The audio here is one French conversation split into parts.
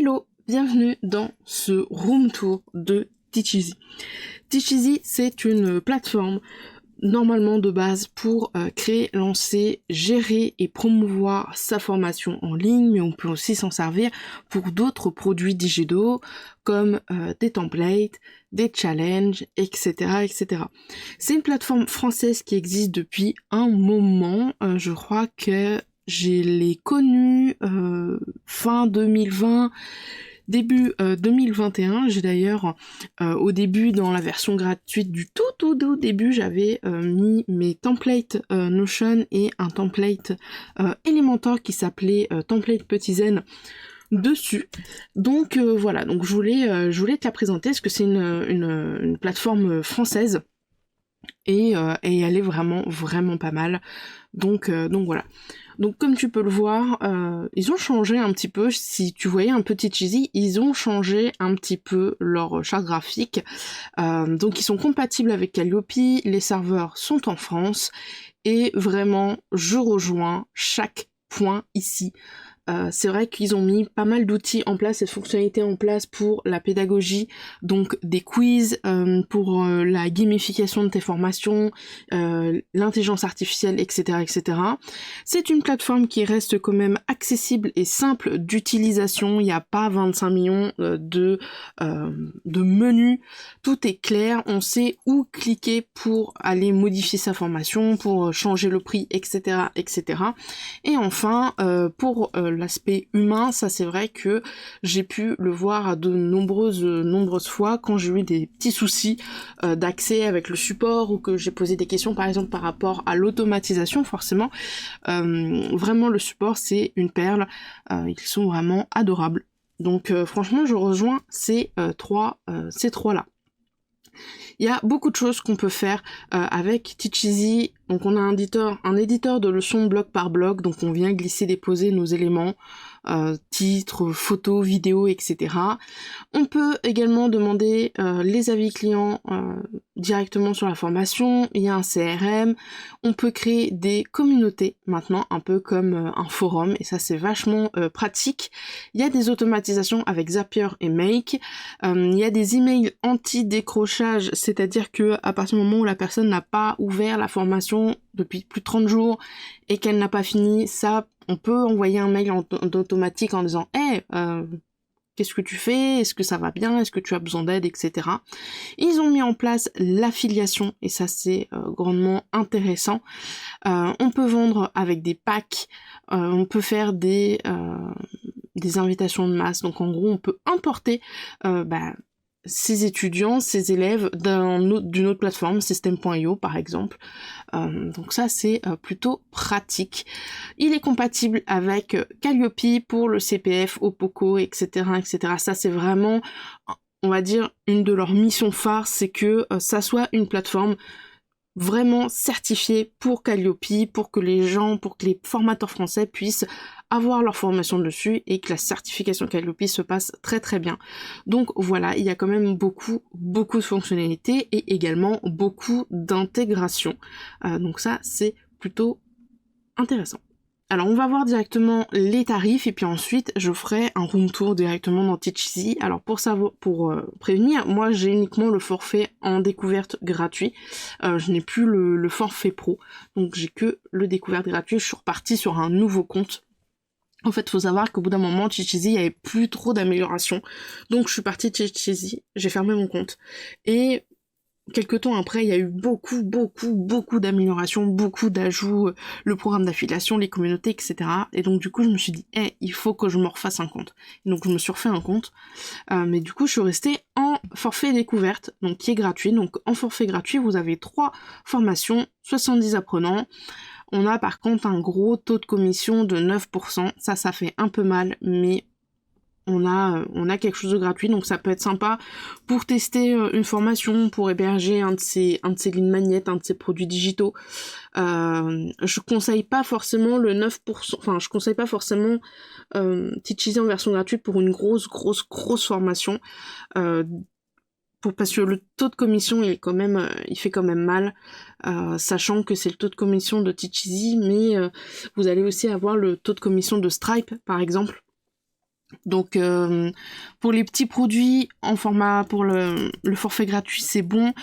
Hello, bienvenue dans ce room tour de Teacheasy. Teacheasy, c'est une plateforme normalement de base pour créer, lancer, gérer et promouvoir sa formation en ligne, mais on peut aussi s'en servir pour d'autres produits digitaux comme des templates, des challenges, etc., etc. C'est une plateforme française qui existe depuis un moment. Je crois que je l'ai connue fin 2020, début 2021. J'ai d'ailleurs au début, dans la version gratuite du tout début, j'avais mis mes templates Notion et un template Elementor qui s'appelait template Petit Zen dessus. Donc voilà, donc je voulais te la présenter parce que c'est une plateforme française et elle est vraiment pas mal. Donc voilà. Donc comme tu peux le voir, ils ont changé un petit peu, si tu voyais un petit Teacheasy, ils ont changé un petit peu leur charte graphique. Donc ils sont compatibles avec Calliope, les serveurs sont en France, et vraiment, je rejoins chaque point ici. C'est vrai qu'ils ont mis pas mal d'outils en place, cette fonctionnalité en place pour la pédagogie, donc des quiz, pour la gamification de tes formations, l'intelligence artificielle, etc., etc. C'est une plateforme qui reste quand même accessible et simple d'utilisation. Il n'y a pas 25 millions de menus. Tout est clair. On sait où cliquer pour aller modifier sa formation, pour changer le prix, etc., etc. Et enfin, pour l'aspect humain, ça c'est vrai que j'ai pu le voir à de nombreuses fois quand j'ai eu des petits soucis d'accès avec le support ou que j'ai posé des questions par exemple par rapport à l'automatisation. Forcément, vraiment le support c'est une perle, ils sont vraiment adorables. Donc franchement je rejoins ces trois là. Il y a beaucoup de choses qu'on peut faire avec Teacheasy. Donc on a un éditeur de leçons bloc par bloc, donc on vient glisser, déposer nos éléments, titres, photos, vidéos, etc. On peut également demander les avis clients directement sur la formation. Il y a un CRM. On peut créer des communautés maintenant, un peu comme un forum, et ça c'est vachement pratique. Il y a des automatisations avec Zapier et Make. Il y a des emails anti-décrochage, c'est-à-dire que à partir du moment où la personne n'a pas ouvert la formation depuis plus de 30 jours et qu'elle n'a pas fini, ça, on peut envoyer un mail automatique en disant hey, qu'est-ce que tu fais? Est-ce que ça va bien? Est-ce que tu as besoin d'aide? Etc. Ils ont mis en place l'affiliation et ça c'est grandement intéressant. On peut vendre avec des packs, on peut faire des invitations de masse. Donc en gros on peut importer ses étudiants, ses élèves d'une autre plateforme, System.io par exemple. Donc ça c'est plutôt pratique. Il est compatible avec Calliope pour le CPF, Opoco, etc., etc. Ça c'est vraiment, on va dire, une de leurs missions phares, c'est que ça soit une plateforme vraiment certifiée pour Calliope, pour que les formateurs français puissent avoir leur formation dessus et que la certification Calliope se passe très très bien. Donc voilà, il y a quand même beaucoup de fonctionnalités et également beaucoup d'intégration. Donc ça, c'est plutôt intéressant. Alors on va voir directement les tarifs et puis ensuite je ferai un room tour directement dans Teacheasy. Alors pour prévenir, moi j'ai uniquement le forfait en découverte gratuit. Je n'ai plus le forfait pro, donc j'ai que le découverte gratuit. Je suis repartie sur un nouveau compte. En fait, faut savoir qu'au bout d'un moment, Teacheasy, il n'y avait plus trop d'améliorations. Donc je suis partie de Teacheasy, j'ai fermé mon compte. Et quelques temps après, il y a eu beaucoup d'améliorations, beaucoup d'ajouts, le programme d'affiliation, les communautés, etc. Et donc du coup, je me suis dit, il faut que je me refasse un compte. Et donc je me suis refait un compte. Mais du coup, je suis restée en forfait découverte, donc qui est gratuit. Donc en forfait gratuit, vous avez 3 formations, 70 apprenants. On a par contre un gros taux de commission de 9%. Ça fait un peu mal, mais on a quelque chose de gratuit, donc ça peut être sympa pour tester une formation, pour héberger un de ces lignes magnettes, un de ces produits digitaux. Je conseille pas forcément le 9%, enfin je conseille pas forcément Teacheasy en version gratuite pour une grosse formation. Parce que le taux de commission il fait quand même mal, sachant que c'est le taux de commission de Teacheasy, mais vous allez aussi avoir le taux de commission de Stripe par exemple. Donc pour les petits produits en format pour le forfait gratuit, c'est bon.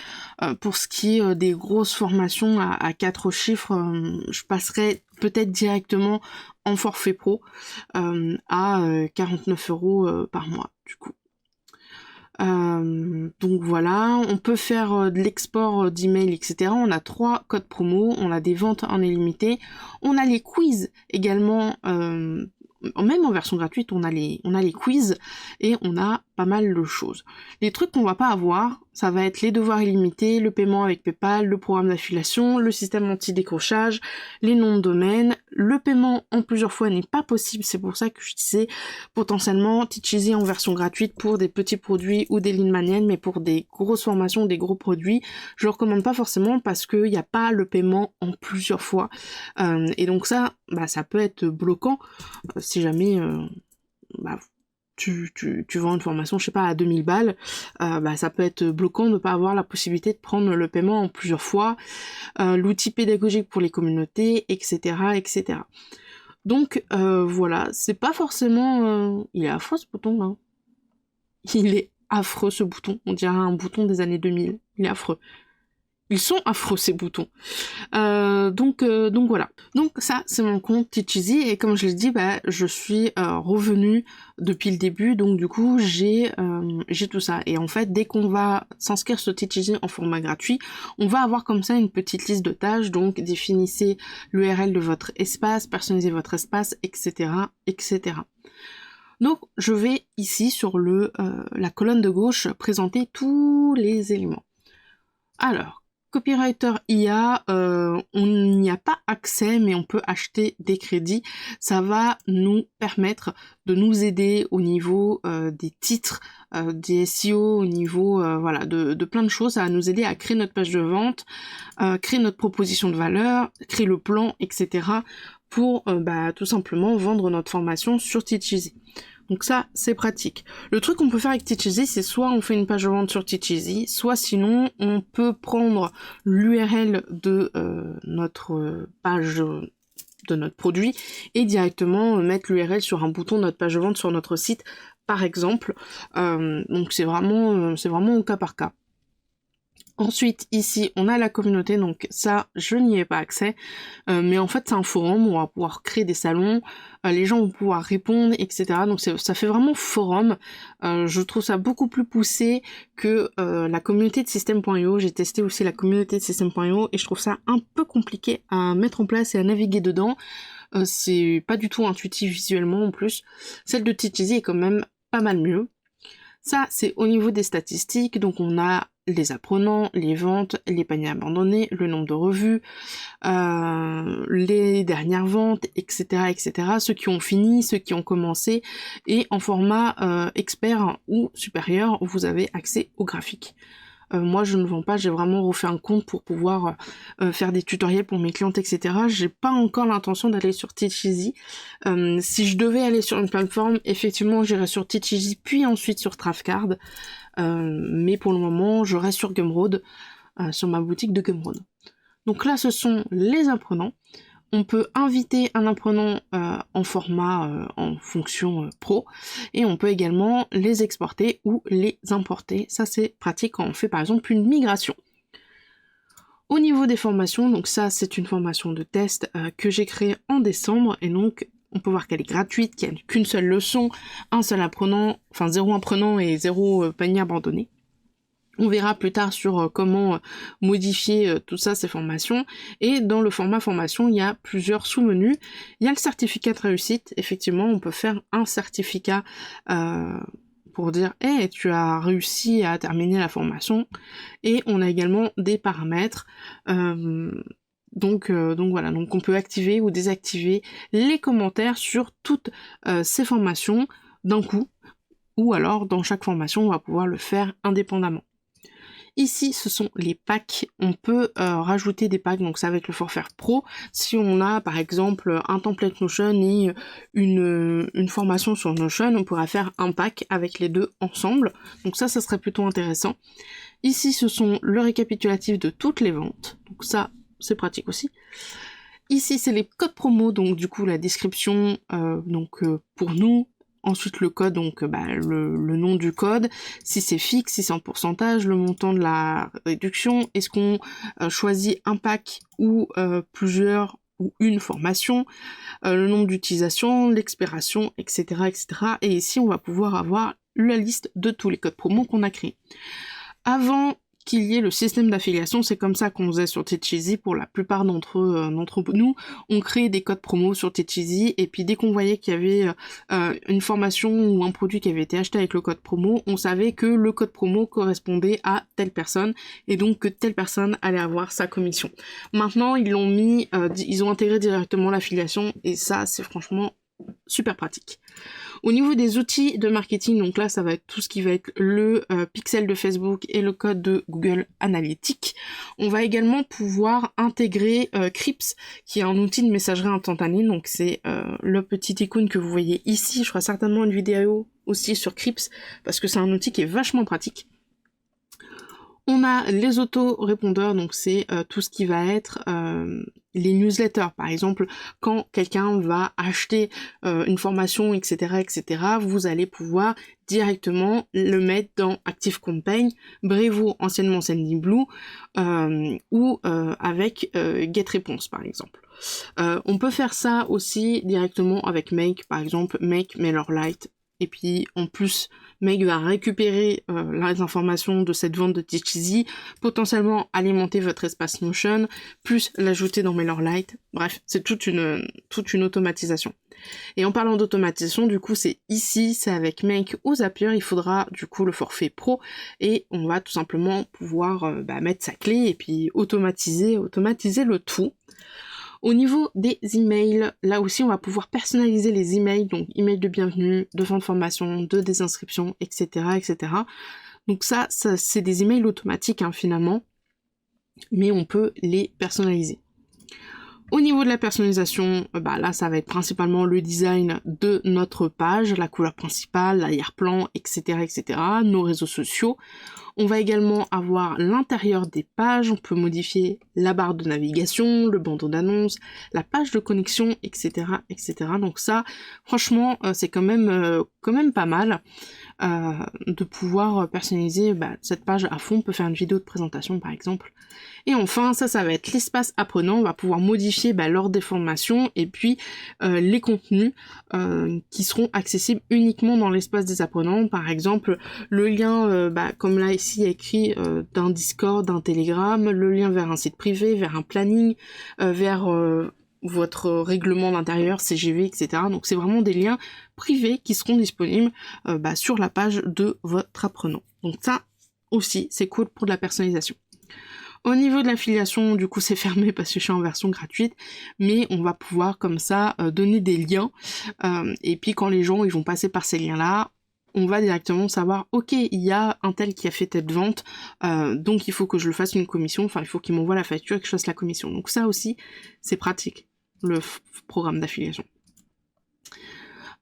Pour ce qui est des grosses formations à 4 chiffres, je passerai peut-être directement en forfait pro à 49 € par mois du coup. Donc voilà, on peut faire de l'export d'email, etc. On a 3 codes promo, on a des ventes en illimité, on a les quiz également, même en version gratuite, on a les quiz et on a pas mal de choses. Les trucs qu'on va pas avoir, ça va être les devoirs illimités, le paiement avec PayPal, le programme d'affiliation, le système anti-décrochage, les noms de domaine. Le paiement en plusieurs fois n'est pas possible, c'est pour ça que je disais potentiellement Teacheasy en version gratuite pour des petits produits ou des lignes maniennes, mais pour des grosses formations, des gros produits, je le recommande pas forcément parce qu'il n'y a pas le paiement en plusieurs fois. Et donc ça, ça peut être bloquant si jamais tu vends une formation, je sais pas, à 2000 balles, ça peut être bloquant de ne pas avoir la possibilité de prendre le paiement en plusieurs fois, l'outil pédagogique pour les communautés, etc., etc. Donc voilà, c'est pas forcément... Il est affreux ce bouton là. Il est affreux ce bouton, on dirait un bouton des années 2000, il est affreux. Ils sont affreux ces boutons. Donc voilà. Donc ça c'est mon compte Teacheasy et comme je l'ai dit, je suis revenue depuis le début, donc du coup j'ai tout ça. Et en fait dès qu'on va s'inscrire sur Teacheasy en format gratuit, on va avoir comme ça une petite liste de tâches. Donc définissez l'URL de votre espace, personnalisez votre espace, etc., etc. Donc je vais ici sur la colonne de gauche présenter tous les éléments. Alors, Copywriter IA, on n'y a pas accès, mais on peut acheter des crédits. Ça va nous permettre de nous aider au niveau des titres, des SEO, au niveau de plein de choses. Ça va nous aider à créer notre page de vente, créer notre proposition de valeur, créer le plan, etc. pour tout simplement vendre notre formation sur Teacheasy. Donc ça, c'est pratique. Le truc qu'on peut faire avec Teacheasy, c'est soit on fait une page de vente sur Teacheasy, soit sinon on peut prendre l'URL de notre page de notre produit et directement mettre l'URL sur un bouton de notre page de vente sur notre site, par exemple. Donc c'est vraiment au cas par cas. Ensuite, ici, on a la communauté, donc ça, je n'y ai pas accès, mais en fait, c'est un forum où on va pouvoir créer des salons, les gens vont pouvoir répondre, etc. Donc ça fait vraiment forum. Je trouve ça beaucoup plus poussé que la communauté de System.io. J'ai testé aussi la communauté de System.io et je trouve ça un peu compliqué à mettre en place et à naviguer dedans. C'est pas du tout intuitif visuellement en plus. Celle de Teacheasy est quand même pas mal mieux. Ça, c'est au niveau des statistiques, donc on a les apprenants, les ventes, les paniers abandonnés, le nombre de revues, les dernières ventes, etc., etc., ceux qui ont fini, ceux qui ont commencé, et en format expert ou supérieur, vous avez accès aux graphiques. Moi je ne vends pas, j'ai vraiment refait un compte pour pouvoir faire des tutoriels pour mes clientes, etc. J'ai pas encore l'intention d'aller sur Teacheasy. Si je devais aller sur une plateforme, effectivement j'irais sur Teacheasy puis ensuite sur Travecard. Mais pour le moment je reste sur Gumroad, sur ma boutique de Gumroad. Donc là ce sont les apprenants. On peut inviter un apprenant en format en fonction pro et on peut également les exporter ou les importer. Ça c'est pratique quand on fait par exemple une migration. Au niveau des formations, donc ça c'est une formation de test que j'ai créée en décembre et donc on peut voir qu'elle est gratuite, qu'il n'y a qu'une seule leçon, un seul apprenant, enfin 0 apprenant et 0 panier abandonné. On verra plus tard sur comment modifier tout ça, ces formations. Et dans le format formation, il y a plusieurs sous-menus. Il y a le certificat de réussite. Effectivement, on peut faire un certificat pour dire « Hey, tu as réussi à terminer la formation ». Et on a également des paramètres. Donc voilà, donc on peut activer ou désactiver les commentaires sur toutes ces formations d'un coup. Ou alors, dans chaque formation, on va pouvoir le faire indépendamment. Ici, ce sont les packs. On peut rajouter des packs, donc ça avec le forfait pro. Si on a par exemple un template Notion et une formation sur Notion, on pourra faire un pack avec les deux ensemble. Donc ça serait plutôt intéressant. Ici, ce sont le récapitulatif de toutes les ventes. Donc ça, c'est pratique aussi. Ici, c'est les codes promo, donc du coup la description pour nous, ensuite le code, donc le nom du code, si c'est fixe, si c'est en pourcentage, le montant de la réduction, est-ce qu'on choisit un pack ou plusieurs ou une formation, le nombre d'utilisations, l'expiration, etc., etc. Et ici, on va pouvoir avoir la liste de tous les codes promo qu'on a créés. Avant qu'il y ait le système d'affiliation, c'est comme ça qu'on faisait sur Teacheasy pour la plupart d'entre nous. On créait des codes promo sur Teacheasy et puis dès qu'on voyait qu'il y avait une formation ou un produit qui avait été acheté avec le code promo, on savait que le code promo correspondait à telle personne et donc que telle personne allait avoir sa commission. Maintenant, ils ont intégré directement l'affiliation et ça, c'est franchement super pratique. Au niveau des outils de marketing, donc là ça va être tout ce qui va être le pixel de Facebook et le code de Google Analytics. On va également pouvoir intégrer Crips, qui est un outil de messagerie instantanée, donc c'est le petit icône que vous voyez ici. Je ferai certainement une vidéo aussi sur Crips, parce que c'est un outil qui est vachement pratique. On a les auto-répondeurs, donc c'est tout ce qui va être les newsletters. Par exemple, quand quelqu'un va acheter une formation, etc., etc., vous allez pouvoir directement le mettre dans ActiveCampaign, Brevo, anciennement Sendinblue, ou avec GetResponse, par exemple. On peut faire ça aussi directement avec Make, par exemple, Make MailerLite. Et puis, en plus, Make va récupérer les informations de cette vente de Teacheasy, potentiellement alimenter votre espace Notion, plus l'ajouter dans MailerLite. Bref, c'est toute une automatisation. Et en parlant d'automatisation, du coup, c'est avec Make ou Zapier, il faudra du coup le forfait pro, et on va tout simplement pouvoir mettre sa clé et puis automatiser le tout. Au niveau des emails, là aussi on va pouvoir personnaliser les emails, donc emails de bienvenue, de fin de formation, de désinscription, etc. etc. Donc ça c'est des emails automatiques finalement, mais on peut les personnaliser. Au niveau de la personnalisation, là ça va être principalement le design de notre page, la couleur principale, l'arrière-plan, etc., etc., nos réseaux sociaux. On va également avoir l'intérieur des pages, on peut modifier la barre de navigation, le bandeau d'annonce, la page de connexion, etc., etc. Donc ça, franchement, c'est quand même pas mal de pouvoir personnaliser cette page à fond. On peut faire une vidéo de présentation par exemple. Et enfin, ça va être l'espace apprenant. On va pouvoir modifier l'ordre des formations et puis les contenus qui seront accessibles uniquement dans l'espace des apprenants. Par exemple, le lien, comme là ici écrit, d'un Discord, d'un Telegram, le lien vers un site privé, vers un planning, vers votre règlement d'intérieur, CGV, etc. Donc c'est vraiment des liens privés qui seront disponibles sur la page de votre apprenant. Donc ça aussi, c'est cool pour de la personnalisation. Au niveau de l'affiliation, du coup, c'est fermé parce que je suis en version gratuite, mais on va pouvoir comme ça donner des liens, et puis quand les gens ils vont passer par ces liens-là, on va directement savoir, ok, il y a un tel qui a fait telle vente, donc il faut que je le fasse une commission, enfin il faut qu'il m'envoie la facture et que je fasse la commission. Donc ça aussi, c'est pratique, le programme d'affiliation.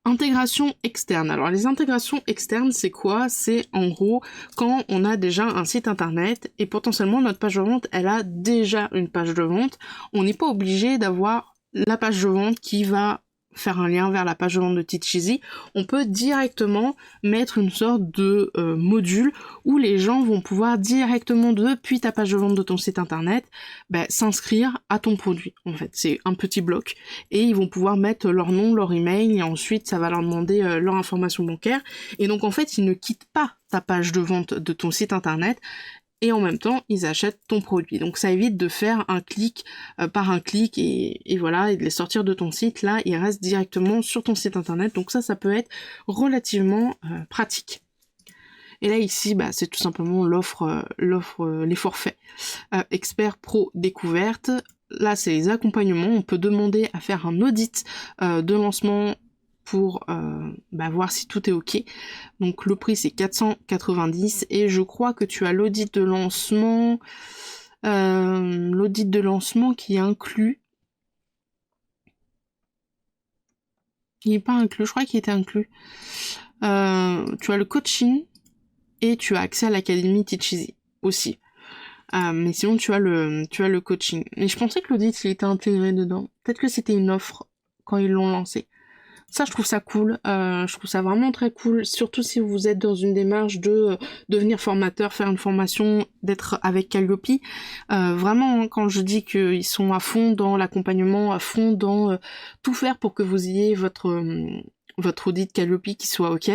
Intégration externe. Alors les intégrations externes, c'est quoi? C'est en gros quand on a déjà un site internet et potentiellement notre page de vente, elle a déjà une page de vente. On n'est pas obligé d'avoir la page de vente qui va faire un lien vers la page de vente de Teacheasy. On peut directement mettre une sorte de module où les gens vont pouvoir directement depuis ta page de vente de ton site internet s'inscrire à ton produit. En fait, c'est un petit bloc et ils vont pouvoir mettre leur nom, leur email et ensuite ça va leur demander leur information bancaire. Et donc en fait, ils ne quittent pas ta page de vente de ton site internet. Et en même temps, ils achètent ton produit. Donc ça évite de faire un clic par un clic et voilà, et de les sortir de ton site. Là, ils restent directement sur ton site internet. Donc ça peut être relativement pratique. Et là ici, c'est tout simplement les forfaits. Expert, pro, découverte. Là, c'est les accompagnements. On peut demander à faire un audit de lancement pour voir si tout est ok. Donc le prix c'est 490 et je crois que tu as l'audit de lancement qui est inclus. Il n'est pas inclus, je crois qu'il était inclus. Tu as le coaching et tu as accès à l'académie Teacheasy aussi. Mais sinon tu as le coaching. Mais je pensais que l'audit il était intégré dedans. Peut-être que c'était une offre quand ils l'ont lancé. Ça, je trouve ça cool. Je trouve ça vraiment très cool, surtout si vous êtes dans une démarche de devenir formateur, faire une formation, d'être avec Calliope. Vraiment, hein, quand je dis qu'ils sont à fond dans l'accompagnement, à fond dans tout faire pour que vous ayez votre audit Calliope qui soit ok,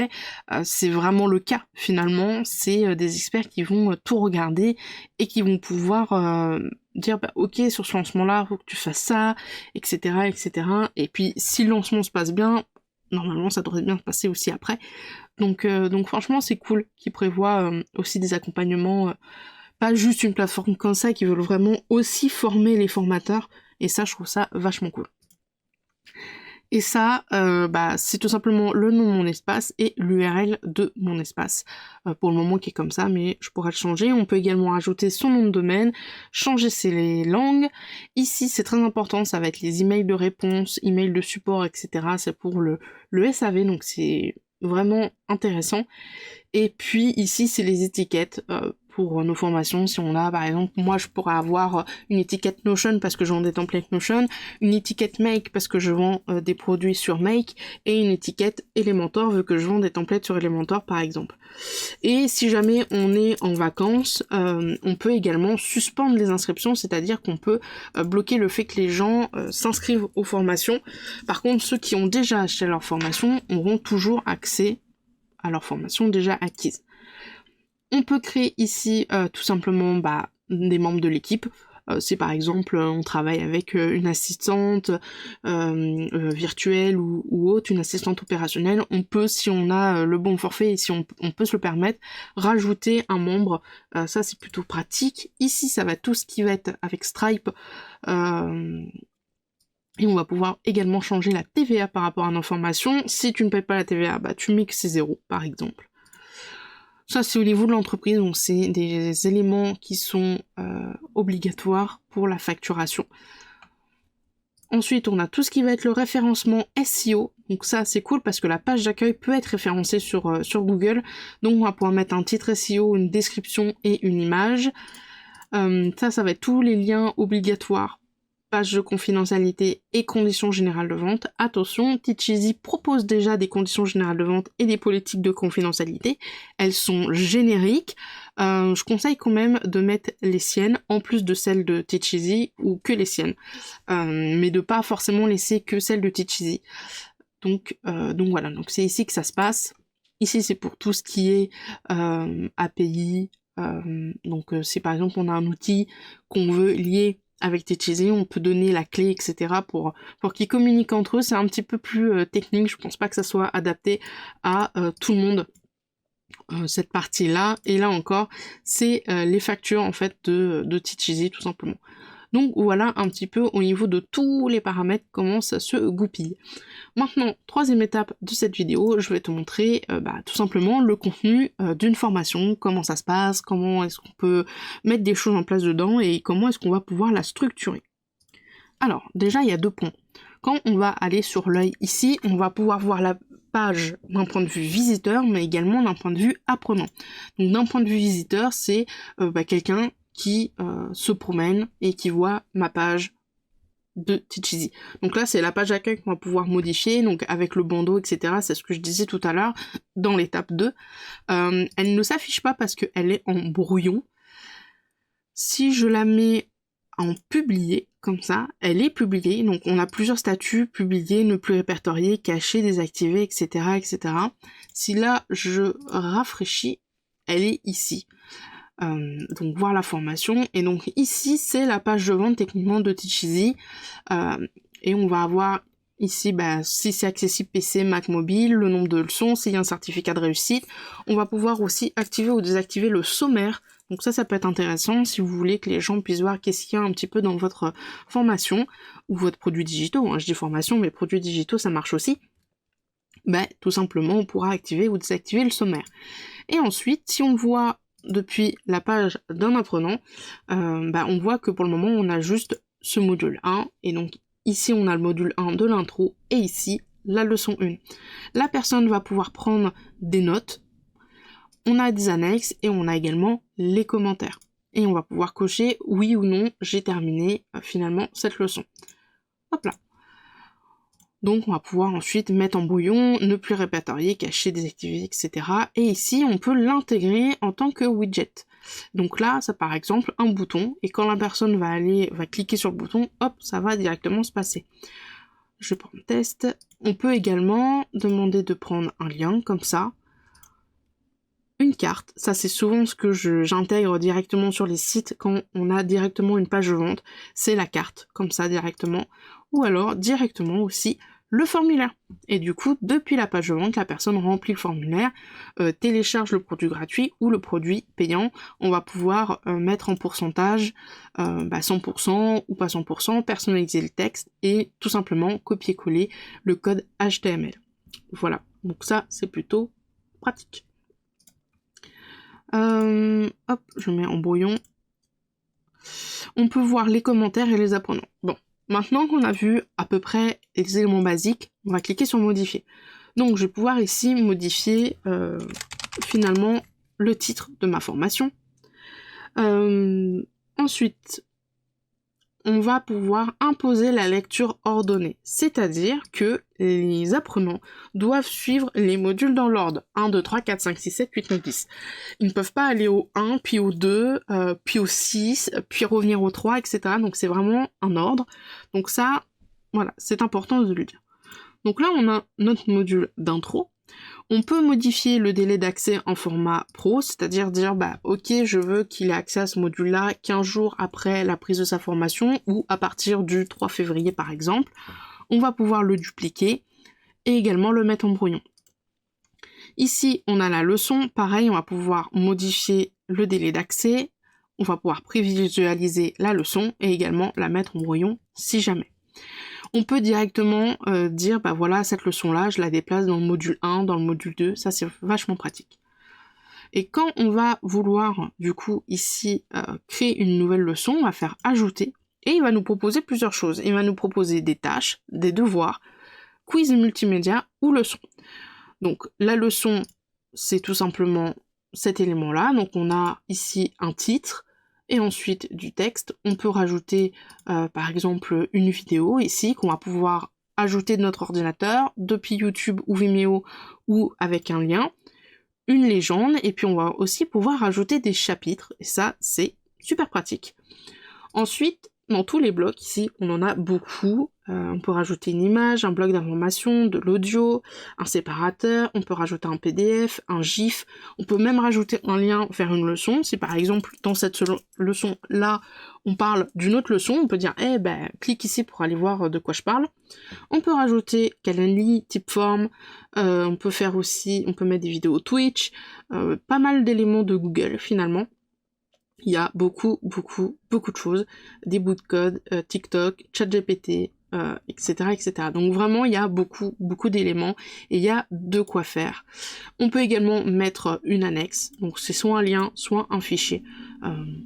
c'est vraiment le cas finalement. C'est des experts qui vont tout regarder et qui vont pouvoir dire bah, ok, sur ce lancement-là, faut que tu fasses ça, etc., etc. Et puis si le lancement se passe bien, normalement ça devrait bien se passer aussi après. Donc franchement c'est cool qu'ils prévoient aussi des accompagnements, pas juste une plateforme comme ça, qui veulent vraiment aussi former les formateurs. Et ça, je trouve ça vachement cool. Et ça, c'est tout simplement le nom de mon espace et l'URL de mon espace. Pour le moment qui est comme ça, mais je pourrais le changer. On peut également ajouter son nom de domaine, changer les langues. Ici, c'est très important, ça va être les emails de réponse, emails de support, etc. C'est pour le SAV, donc c'est vraiment intéressant. Et puis ici, c'est les étiquettes pour nos formations. Si on a, par exemple, moi je pourrais avoir une étiquette Notion parce que je vends des templates Notion, une étiquette Make parce que je vends des produits sur Make, et une étiquette Elementor vu que je vends des templates sur Elementor par exemple. Et si jamais on est en vacances, on peut également suspendre les inscriptions, c'est-à-dire qu'on peut bloquer le fait que les gens s'inscrivent aux formations. Par contre, ceux qui ont déjà acheté leur formation auront toujours accès à leur formation déjà acquise. On peut créer ici tout simplement des membres de l'équipe. Si par exemple on travaille avec une assistante virtuelle ou autre, une assistante opérationnelle, on peut, si on a le bon forfait et si on peut se le permettre, rajouter un membre. Ça c'est plutôt pratique. Ici ça va tout ce qui va être avec Stripe. Et on va pouvoir également changer la TVA par rapport à nos formations. Si tu ne payes pas la TVA, tu mets que c'est 0 par exemple. Ça c'est au niveau de l'entreprise, donc c'est des éléments qui sont obligatoires pour la facturation. Ensuite on a tout ce qui va être le référencement SEO, donc ça c'est cool parce que la page d'accueil peut être référencée sur Google, donc on va pouvoir mettre un titre SEO, une description et une image. Ça va être tous les liens obligatoires, page de confidentialité et conditions générales de vente. Attention, Teacheasy propose déjà des conditions générales de vente et des politiques de confidentialité. Elles sont génériques. Je conseille quand même de mettre les siennes en plus de celles de Teacheasy, ou que les siennes. Mais de pas forcément laisser que celles de Teacheasy. Donc voilà, donc c'est ici que ça se passe. Ici c'est pour tout ce qui est API. Donc si par exemple on a un outil qu'on veut lier avec Teacheasy, on peut donner la clé, etc. pour qu'ils communiquent entre eux. C'est un petit peu plus technique, je pense pas que ça soit adapté à tout le monde, cette partie-là. Et là encore, c'est les factures en fait de Teacheasy tout simplement. Donc voilà un petit peu au niveau de tous les paramètres comment ça se goupille. Maintenant, troisième étape de cette vidéo, je vais te montrer tout simplement le contenu d'une formation, comment ça se passe, comment est-ce qu'on peut mettre des choses en place dedans et comment est-ce qu'on va pouvoir la structurer. Alors, déjà, il y a 2 points. Quand on va aller sur l'œil ici, on va pouvoir voir la page d'un point de vue visiteur, mais également d'un point de vue apprenant. Donc d'un point de vue visiteur, c'est quelqu'un qui se promène et qui voit ma page de Teacheasy. Donc là, c'est la page d'accueil qu'on va pouvoir modifier, donc avec le bandeau, etc. C'est ce que je disais tout à l'heure dans l'étape 2. Elle ne s'affiche pas parce qu'elle est en brouillon. Si je la mets en publié, comme ça, elle est publiée. Donc on a plusieurs statuts, publiés, ne plus répertoriés, cachés, désactivés, etc., etc. Si là, je rafraîchis, elle est ici. Donc voir la formation, et donc ici c'est la page de vente techniquement de Teacheasy, et on va avoir ici si c'est accessible PC, Mac mobile, le nombre de leçons, s'il y a un certificat de réussite. On va pouvoir aussi activer ou désactiver le sommaire, donc ça peut être intéressant si vous voulez que les gens puissent voir qu'est-ce qu'il y a un petit peu dans votre formation ou votre produit digitaux, je dis formation mais produits digitaux ça marche aussi. Tout simplement on pourra activer ou désactiver le sommaire. Et ensuite si on voit depuis la page d'un apprenant, on voit que pour le moment on a juste ce module 1, et donc ici on a le module 1 de l'intro, et ici la leçon 1. La personne va pouvoir prendre des notes, on a des annexes, et on a également les commentaires. Et on va pouvoir cocher oui ou non, j'ai terminé finalement cette leçon. Hop là. Donc on va pouvoir ensuite mettre en brouillon, ne plus répertorier, cacher, désactiver, etc. Et ici, on peut l'intégrer en tant que widget. Donc là, ça par exemple un bouton, et quand la personne va cliquer sur le bouton, hop, ça va directement se passer. Je prends le test. On peut également demander de prendre un lien comme ça. Une carte, ça c'est souvent ce que j'intègre directement sur les sites quand on a directement une page de vente, c'est la carte, comme ça directement, ou alors directement aussi le formulaire. Et du coup, depuis la page de vente, la personne remplit le formulaire, télécharge le produit gratuit ou le produit payant. On va pouvoir mettre en pourcentage 100% ou pas 100%, personnaliser le texte et tout simplement copier-coller le code HTML. Voilà, donc ça c'est plutôt pratique. Hop, je mets en brouillon. On peut voir les commentaires et les apprenants. Bon, maintenant qu'on a vu à peu près les éléments basiques, on va cliquer sur modifier. Donc je vais pouvoir ici modifier finalement le titre de ma formation. Ensuite, on va pouvoir imposer la lecture ordonnée, c'est-à-dire que les apprenants doivent suivre les modules dans l'ordre 1, 2, 3, 4, 5, 6, 7, 8, 9, 10. Ils ne peuvent pas aller au 1, puis au 2, puis au 6, puis revenir au 3, etc. Donc c'est vraiment un ordre. Donc ça, voilà, c'est important de le dire. Donc là, on a notre module d'intro. On peut modifier le délai d'accès en format pro, c'est-à-dire dire, ok, je veux qu'il ait accès à ce module-là 15 jours après la prise de sa formation, ou à partir du 3 février par exemple. On va pouvoir le dupliquer, et également le mettre en brouillon. Ici, on a la leçon, pareil, on va pouvoir modifier le délai d'accès, on va pouvoir prévisualiser la leçon, et également la mettre en brouillon si jamais. On peut directement dire, voilà, cette leçon-là, je la déplace dans le module 1, dans le module 2, ça c'est vachement pratique. Et quand on va vouloir, du coup, ici, créer une nouvelle leçon, on va faire ajouter, et il va nous proposer plusieurs choses. Il va nous proposer des tâches, des devoirs, quiz multimédia ou leçon. Donc la leçon, c'est tout simplement cet élément-là. Donc on a ici un titre, et ensuite du texte. On peut rajouter par exemple une vidéo ici qu'on va pouvoir ajouter de notre ordinateur depuis YouTube ou Vimeo ou avec un lien, une légende, et puis on va aussi pouvoir rajouter des chapitres, et ça c'est super pratique. Ensuite, dans tous les blocs ici, on en a beaucoup. On peut rajouter une image, un bloc d'information, de l'audio, un séparateur, on peut rajouter un PDF, un GIF, on peut même rajouter un lien vers une leçon. Si par exemple, dans cette leçon-là, on parle d'une autre leçon, on peut dire, clique ici pour aller voir de quoi je parle. On peut rajouter Calendly, Typeform, on peut mettre des vidéos Twitch, pas mal d'éléments de Google finalement. Il y a beaucoup de choses, des bouts de code, TikTok, ChatGPT, etc., etc. Donc vraiment, il y a beaucoup d'éléments et il y a de quoi faire. On peut également mettre une annexe, donc c'est soit un lien, soit un fichier.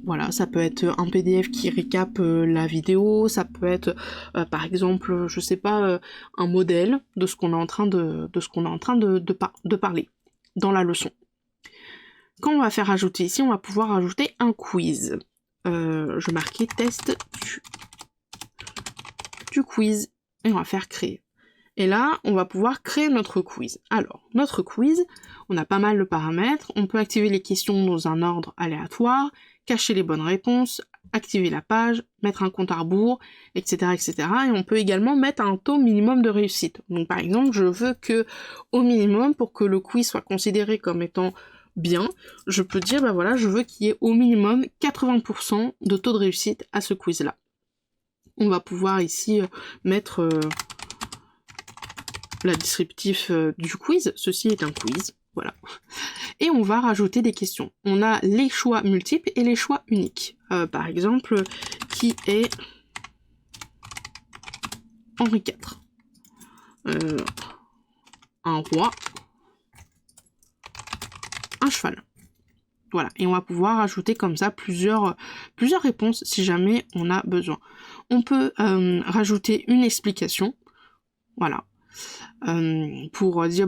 Voilà, ça peut être un PDF qui récap la vidéo, ça peut être par exemple, je sais pas, un modèle de ce qu'on est en train de parler dans la leçon. Quand on va faire ajouter ici, on va pouvoir ajouter un quiz. Je marquais test du quiz et on va faire créer. Et là, on va pouvoir créer notre quiz. Alors, notre quiz, on a pas mal de paramètres. On peut activer les questions dans un ordre aléatoire, cacher les bonnes réponses, activer la page, mettre un compte à rebours, etc., etc. Et on peut également mettre un taux minimum de réussite. Donc par exemple, je veux que, au minimum, pour que le quiz soit considéré comme étant bien, je peux dire, je veux qu'il y ait au minimum 80% de taux de réussite à ce quiz-là. On va pouvoir ici mettre la descriptif du quiz. Ceci est un quiz, voilà. Et on va rajouter des questions. On a les choix multiples et les choix uniques. Par exemple, qui est Henri IV? Un roi, un cheval. Voilà, et on va pouvoir ajouter comme ça plusieurs réponses si jamais on a besoin. On peut rajouter une explication, voilà, pour dire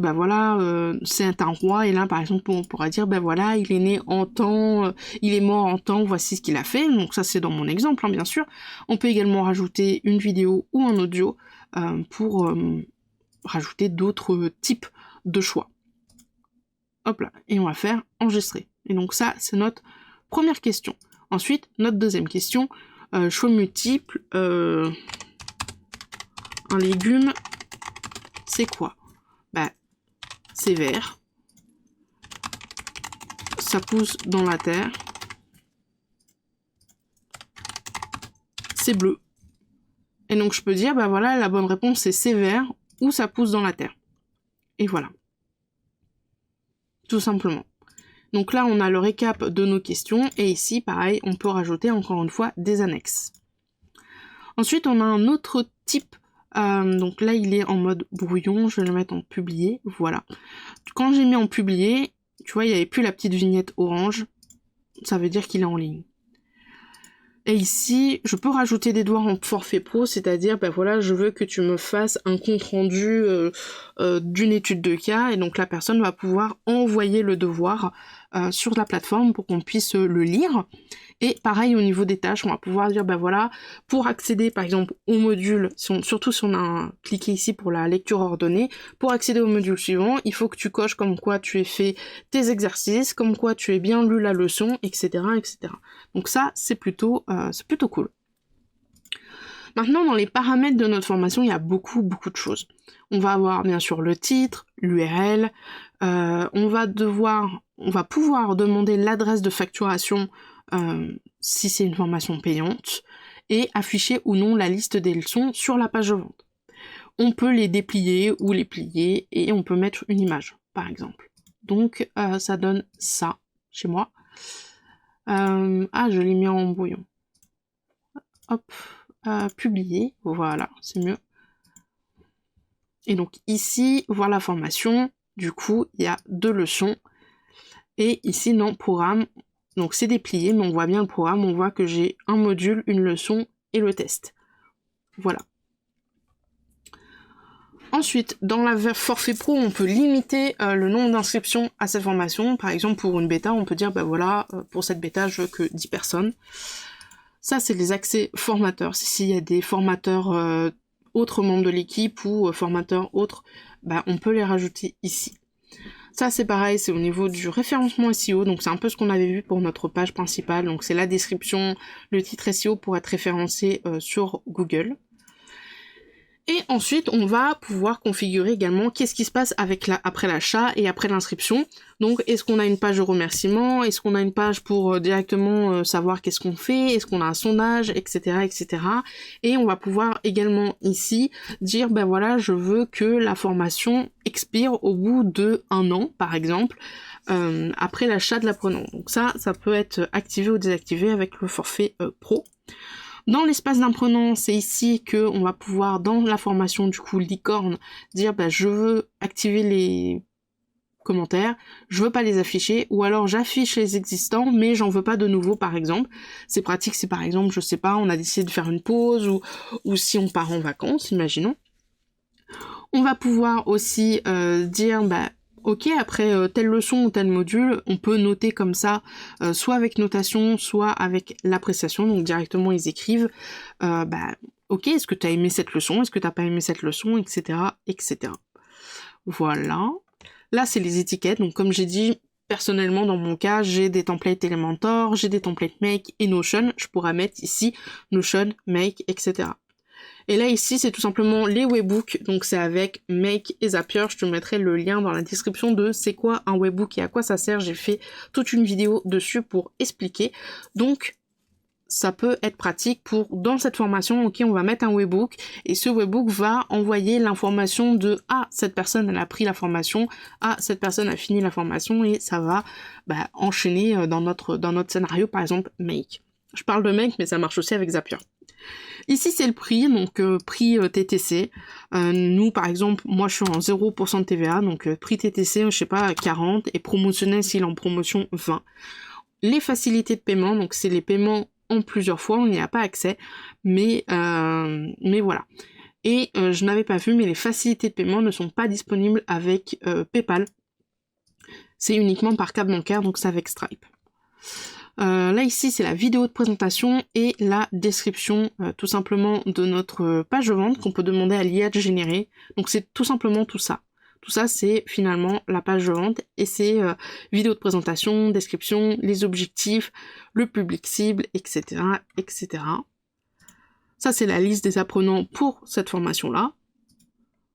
c'est un roi, et là par exemple on pourra dire il est né en temps, il est mort en temps, voici ce qu'il a fait. Donc ça c'est dans mon exemple bien sûr. On peut également rajouter une vidéo ou un audio pour rajouter d'autres types de choix. Hop là, et on va faire enregistrer. Et donc ça, c'est notre première question. Ensuite, notre deuxième question, choix multiples, un légume, c'est quoi? Bah, c'est vert, ça pousse dans la terre, c'est bleu. Et donc je peux dire, bah voilà, la bonne réponse c'est vert ou ça pousse dans la terre. Et voilà. Tout simplement. Donc là, on a le récap de nos questions, et ici, pareil, on peut rajouter encore une fois des annexes. Ensuite, on a un autre type, donc là, il est en mode brouillon, je vais le mettre en publié, voilà. Quand j'ai mis en publié, tu vois, il n'y avait plus la petite vignette orange, ça veut dire qu'il est en ligne. Et ici, je peux rajouter des devoirs en forfait pro, c'est-à-dire, ben voilà, je veux que tu me fasses un compte-rendu d'une étude de cas, et donc la personne va pouvoir envoyer le devoir sur la plateforme pour qu'on puisse le lire. Et pareil au niveau des tâches, on va pouvoir dire, ben voilà, pour accéder par exemple au module, surtout si on a cliqué ici pour la lecture ordonnée, pour accéder au module suivant, il faut que tu coches comme quoi tu aies fait tes exercices, comme quoi tu aies bien lu la leçon, etc. etc. Donc ça, c'est plutôt cool. Maintenant, dans les paramètres de notre formation, il y a beaucoup de choses. On va avoir bien sûr le titre, l'URL, on va pouvoir demander l'adresse de facturation si c'est une formation payante, et afficher ou non la liste des leçons sur la page de vente. On peut les déplier ou les plier, et on peut mettre une image, par exemple. Donc ça donne ça chez moi. Je l'ai mis en brouillon. Hop, publier, voilà, c'est mieux. Et donc ici, voir la formation, du coup, il y a 2 leçons. Et ici, dans programme, donc c'est déplié, mais on voit bien le programme, on voit que j'ai un module, une leçon et le test. Voilà. Ensuite, dans la forfait pro, on peut limiter le nombre d'inscriptions à cette formation. Par exemple, pour une bêta, on peut dire, bah voilà, pour cette bêta, je veux que 10 personnes. Ça, c'est les accès formateurs. S'il y a des formateurs autres membres de l'équipe ou formateurs autres, bah, on peut les rajouter ici. Ça, c'est pareil, c'est au niveau du référencement SEO, donc c'est un peu ce qu'on avait vu pour notre page principale, donc c'est la description, le titre SEO pour être référencé sur Google. Et ensuite, on va pouvoir configurer également qu'est-ce qui se passe après l'achat et après l'inscription. Donc, est-ce qu'on a une page de remerciement? Est-ce qu'on a une page pour directement savoir qu'est-ce qu'on fait? Est-ce qu'on a un sondage, etc., etc. Et on va pouvoir également ici dire, ben voilà, je veux que la formation expire au bout de 1 an, par exemple, après l'achat de l'apprenant. Donc ça peut être activé ou désactivé avec le forfait pro. Dans l'espace d'apprenant, c'est ici que on va pouvoir, dans la formation du coup licorne, dire bah, je veux activer les commentaires, je veux pas les afficher, ou alors j'affiche les existants, mais j'en veux pas de nouveaux par exemple. C'est pratique si par exemple, je sais pas, on a décidé de faire une pause, ou si on part en vacances, imaginons. On va pouvoir aussi dire bah ok, après telle leçon ou tel module, on peut noter comme ça, soit avec notation, soit avec l'appréciation, donc directement ils écrivent, ok, est-ce que tu as aimé cette leçon, est-ce que tu n'as pas aimé cette leçon, etc., etc. Voilà. Là, c'est les étiquettes, donc comme j'ai dit, personnellement, dans mon cas, j'ai des templates Elementor, j'ai des templates Make et Notion, je pourrais mettre ici Notion, Make, etc. Et là ici c'est tout simplement les webhooks, donc c'est avec Make et Zapier, je te mettrai le lien dans la description de c'est quoi un webhook et à quoi ça sert, j'ai fait toute une vidéo dessus pour expliquer. Donc ça peut être pratique pour, dans cette formation, ok, on va mettre un webhook, et ce webhook va envoyer l'information de cette personne elle a pris la formation, cette personne a fini la formation, et ça va enchaîner dans notre scénario, par exemple Make. Je parle de Make, mais ça marche aussi avec Zapier. Ici c'est le prix, donc prix TTC. Nous par exemple, moi je suis en 0% de TVA, donc prix TTC, je sais pas, 40, et promotionnel s'il est en promotion 20. Les facilités de paiement, donc c'est les paiements en plusieurs fois, on n'y a pas accès, mais voilà. Et je n'avais pas vu, mais les facilités de paiement ne sont pas disponibles avec PayPal. C'est uniquement par carte bancaire, donc c'est avec Stripe. Là ici c'est la vidéo de présentation et la description tout simplement de notre page de vente qu'on peut demander à l'IA de générer. Donc c'est tout simplement tout ça. Tout ça c'est finalement la page de vente et c'est vidéo de présentation, description, les objectifs, le public cible, etc. etc. Ça c'est la liste des apprenants pour cette formation-là.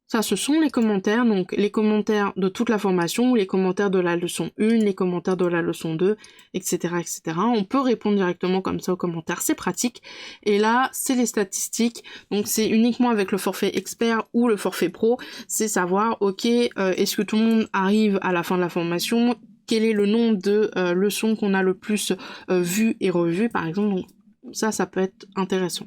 Ça, ce sont les commentaires, donc les commentaires de toute la formation, les commentaires de la leçon 1, les commentaires de la leçon 2, etc., etc. On peut répondre directement comme ça aux commentaires, c'est pratique. Et là, c'est les statistiques, donc c'est uniquement avec le forfait expert ou le forfait pro, c'est savoir, ok, est-ce que tout le monde arrive à la fin de la formation, quel est le nombre de leçons qu'on a le plus vues et revues, par exemple, donc ça peut être intéressant.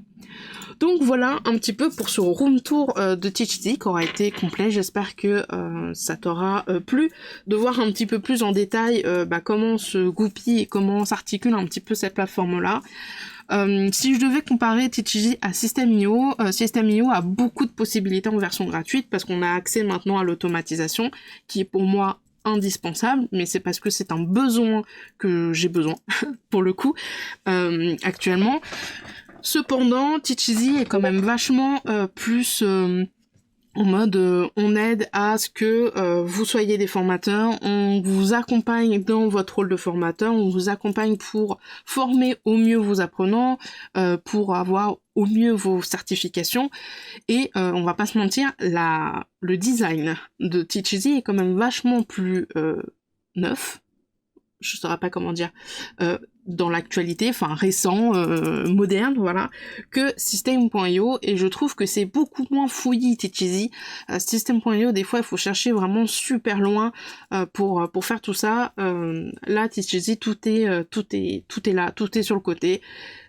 Donc voilà un petit peu pour ce room tour de Teacheasy qui aura été complet. J'espère que ça t'aura plu de voir un petit peu plus en détail comment se goupille et comment s'articule un petit peu cette plateforme-là. Si je devais comparer Teacheasy à System.io, System.io a beaucoup de possibilités en version gratuite parce qu'on a accès maintenant à l'automatisation qui est pour moi indispensable, mais c'est parce que c'est un besoin que j'ai besoin pour le coup actuellement. Cependant, Teacheasy est quand même vachement plus en mode on aide à ce que vous soyez des formateurs, on vous accompagne dans votre rôle de formateur, on vous accompagne pour former au mieux vos apprenants, pour avoir au mieux vos certifications, et on va pas se mentir, le design de Teacheasy est quand même vachement plus neuf, je saurais pas comment dire, dans l'actualité, enfin récent, moderne, voilà, que System.io, et je trouve que c'est beaucoup moins fouillis Teacheasy. System.io, des fois, il faut chercher vraiment super loin pour faire tout ça. Là, Teacheasy, tout est là, tout est sur le côté.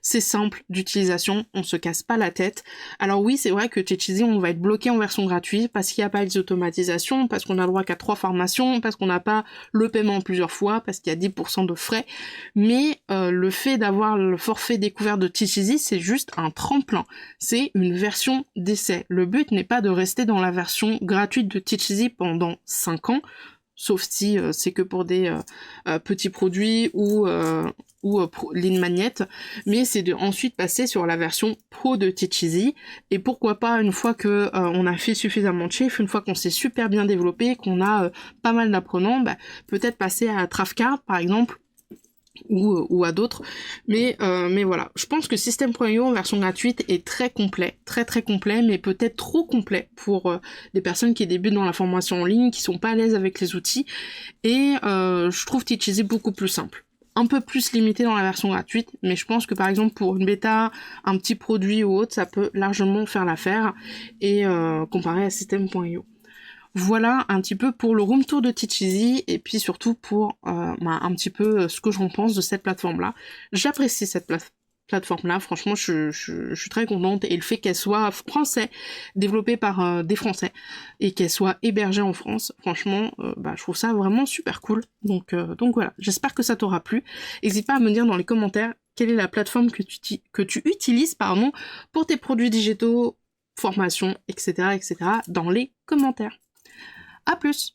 C'est simple d'utilisation, on se casse pas la tête. Alors oui, c'est vrai que Teacheasy, on va être bloqué en version gratuite parce qu'il n'y a pas les automatisations, parce qu'on a le droit qu'à 3 formations, parce qu'on n'a pas le paiement plusieurs fois, parce qu'il y a 10% de frais. Mais le fait d'avoir le forfait découvert de Teacheasy, c'est juste un tremplin. C'est une version d'essai. Le but n'est pas de rester dans la version gratuite de Teacheasy pendant 5 ans, sauf si c'est que pour des petits produits ou Lean Magnet, mais c'est de ensuite passer sur la version pro de Teacheasy, et pourquoi pas une fois que on a fait suffisamment de chiffres, une fois qu'on s'est super bien développé, qu'on a pas mal d'apprenants, peut-être passer à Trafcard par exemple, ou à d'autres, mais voilà, je pense que System.io en version gratuite est très complet, très complet, mais peut-être trop complet pour des personnes qui débutent dans la formation en ligne, qui sont pas à l'aise avec les outils, et je trouve Teacheasy beaucoup plus simple, un peu plus limité dans la version gratuite, mais je pense que par exemple pour une bêta, un petit produit ou autre, ça peut largement faire l'affaire, et comparé à System.io. Voilà un petit peu pour le room tour de Teacheasy, et puis surtout pour un petit peu ce que j'en pense de cette plateforme-là. J'apprécie cette plateforme-là, franchement je suis très contente, et le fait qu'elle soit français, développée par des Français, et qu'elle soit hébergée en France, franchement, je trouve ça vraiment super cool. Donc voilà, j'espère que ça t'aura plu. N'hésite pas à me dire dans les commentaires quelle est la plateforme que tu utilises pour tes produits digitaux, formations, etc., etc., dans les commentaires. À plus!